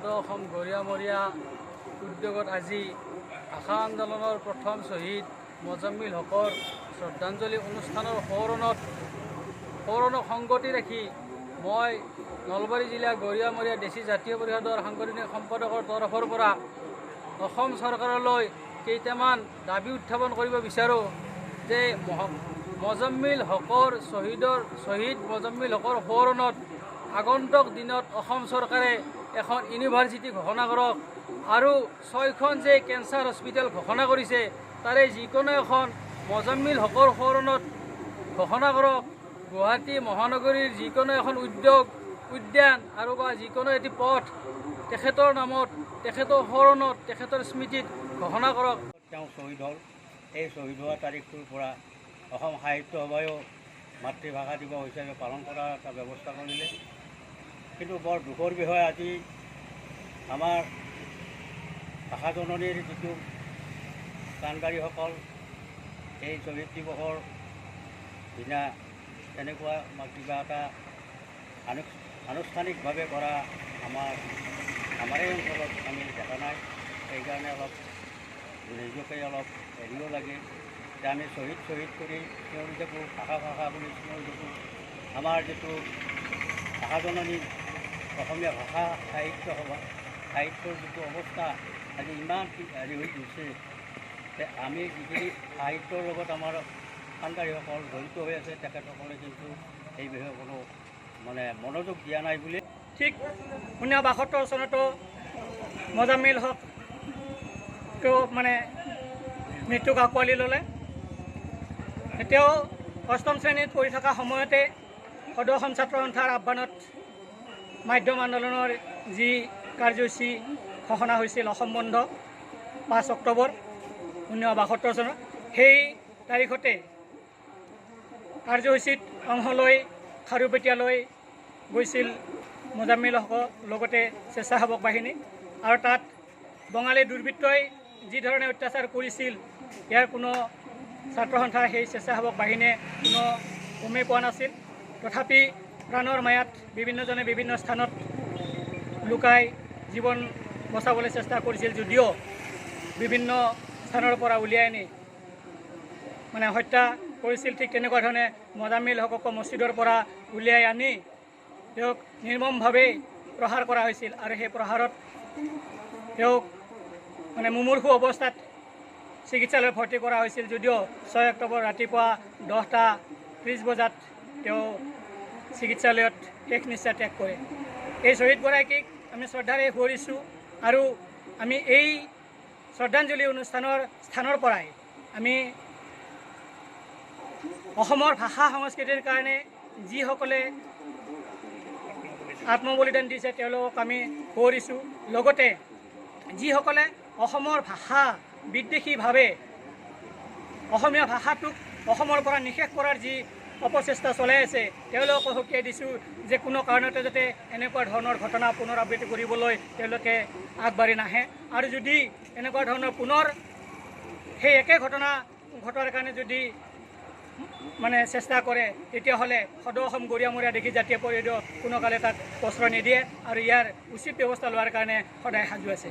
সদৌ অসম গৰিয়ামৰীয়া উদ্যোগত আজি ভাষা আন্দোলনৰ প্ৰথম শ্বহীদ মোজাম্মিল হকৰ শ্ৰদ্ধাঞ্জলি অনুষ্ঠানৰ সোঁৱৰণক সংগতি ৰাখি মই নলবাৰী জিলা গৰিয়ামৰীয়া দেশী জাতীয় পৰিষদৰ সাংগঠনিক সম্পাদকৰ তৰফৰ পৰা অসম চৰকাৰলৈ কেইটামান দাবী উত্থাপন কৰিব বিচাৰোঁ যে মোজাম্মিল হকৰ শ্বহীদ মোজাম্মিল হকৰ সোঁৱৰণত আগন্তুক দিনত অসম চৰকাৰে এখন ইউনিভাৰ্চিটি ঘোষণা কৰক আৰু 6খন যে কেঞ্চাৰ হস্পিটেল ঘোষণা কৰিছে তাৰে যিকোনো এখন মোজাম্মিল হকৰ সোঁৱৰণত ঘোষণা কৰক। গুৱাহাটী মহানগৰীৰ যিকোনো এখন উদ্যান আৰু বা যিকোনো এটি পথ তেখেতৰ নামত, তেখেতৰ সোঁৱৰণত, তেখেতৰ স্মৃতিত ঘোষণা কৰক। তেওঁ শ্বহীদ হ'ল। এই শ্বহীদ হোৱা তাৰিখটোৰ পৰা অসম সাহিত্য সভায়ো মাতৃভাষা দিৱস হিচাপে পালন কৰাৰ এটা ব্যৱস্থা কৰিলে। কিন্তু বৰ দুখৰ বিষয়, আজি আমাৰ ভাষা জননীৰ যিটো প্ৰাণকাৰীসকল এই শ্বহীদ দিৱসৰ দিনা তেনেকুৱা কিবা এটা আনুষ্ঠানিকভাৱে কৰা আমাৰে অঞ্চলত আমি দেখা নাই। সেইকাৰণে অলপ নিজকে অলপ হেৰিব লাগে যে আমি শ্বহীদ কৰি চিঞৰি থাকোঁ, ভাষা বুলি চিঞৰি থাকোঁ। আমাৰ যিটো ভাষা জননী অসমীয়া ভাষা সাহিত্যৰ যিটো অৱস্থা আজি ইমান হেৰি হৈ গৈছে যে আমি যিখিনি সাহিত্যৰ লগত আমাৰ প্ৰাণকাৰীসকল জড়িত হৈ আছে তেখেতসকলে কিন্তু এই বিষয়ে কোনো মনোযোগ দিয়া নাই বুলি। ঠিক 1972 চনতো মোজাম্মিল হক মৃত্যুক আঁকোৱালি ল'লে। তেওঁ 8ম শ্ৰেণীত পঢ়ি থকা সময়তে সদৌ অসম ছাত্ৰ সন্থাৰ আহ্বানত মাধ্যম আন্দোলনৰ যি কাৰ্যসূচী ঘোষণা হৈছিল অসম বন্ধ 5 অক্টোবৰ 1972 চনত, সেই তাৰিখতে কাৰ্যসূচীত অংশ লৈ খাৰুপেটীয়ালৈ গৈছিল মোজাম্মিল হকৰ লগতে স্বেচ্ছাসেৱক বাহিনী। আৰু তাত বঙালী দুৰ্বৃত্তই যি ধৰণে অত্যাচাৰ কৰিছিল ইয়াৰ কোনো ছাত্ৰ সন্থাৰ সেই স্বেচ্ছাসেৱক বাহিনীয়ে কোনো গমেই পোৱা নাছিল। তথাপি প্ৰাণৰ মায়াত বিভিন্নজনে বিভিন্ন স্থানত লুকাই জীৱন বচাবলৈ চেষ্টা কৰিছিল, যদিও বিভিন্ন স্থানৰ পৰা উলিয়াই আনি হত্যা কৰিছিল। ঠিক তেনেকুৱা ধৰণে মোজাম্মিল হককো মছজিদৰ পৰা উলিয়াই আনি তেওঁক নিৰ্মমভাৱে প্ৰহাৰ কৰা হৈছিল। আৰু সেই প্ৰহাৰত তেওঁক মুমূৰ্ষু অৱস্থাত চিকিৎসালয়ত ভৰ্তি কৰা হৈছিল, যদিও 6 অক্টোবৰ ৰাতিপুৱা 10:30 বজাত তেওঁ চিকিৎসালয়ত শেষ নিশ্বাস ত্যাগ কৰে। এই শ্বহীদগৰাকীক আমি শ্ৰদ্ধাৰে সোঁৱৰিছোঁ আৰু আমি এই শ্ৰদ্ধাঞ্জলি অনুষ্ঠানৰ স্থানৰ পৰাই আমি অসমৰ ভাষা সংস্কৃতিৰ কাৰণে যিসকলে আত্মবলিদান দিছে তেওঁলোকক আমি সোঁৱৰিছোঁ। লগতে যিসকলে অসমৰ ভাষা বিদ্বেষীভাৱে অসমীয়া ভাষাটোক অসমৰ পৰা নিশেষ কৰাৰ যি অপচেষ্টা চলাই আছে তেওঁলোকক সকীয়াই দিছোঁ যে কোনো কাৰণতে যাতে এনেকুৱা ধৰণৰ ঘটনা পুনৰাবৃত্তি কৰিবলৈ তেওঁলোকে আগবাঢ়ি নাহে। আৰু যদি এনেকুৱা ধৰণৰ পুনৰ সেই একে ঘটনা ঘটাৰ কাৰণে যদি চেষ্টা কৰে তেতিয়াহ'লে সদৌ অসম গৰিয়ামৰীয়া দেশী জাতীয় পৰিষদ কোনো কালে তাত প্ৰশ্ৰয় নিদিয়ে আৰু ইয়াৰ উচিত ব্যৱস্থা লোৱাৰ কাৰণে সদায় সাজু আছে।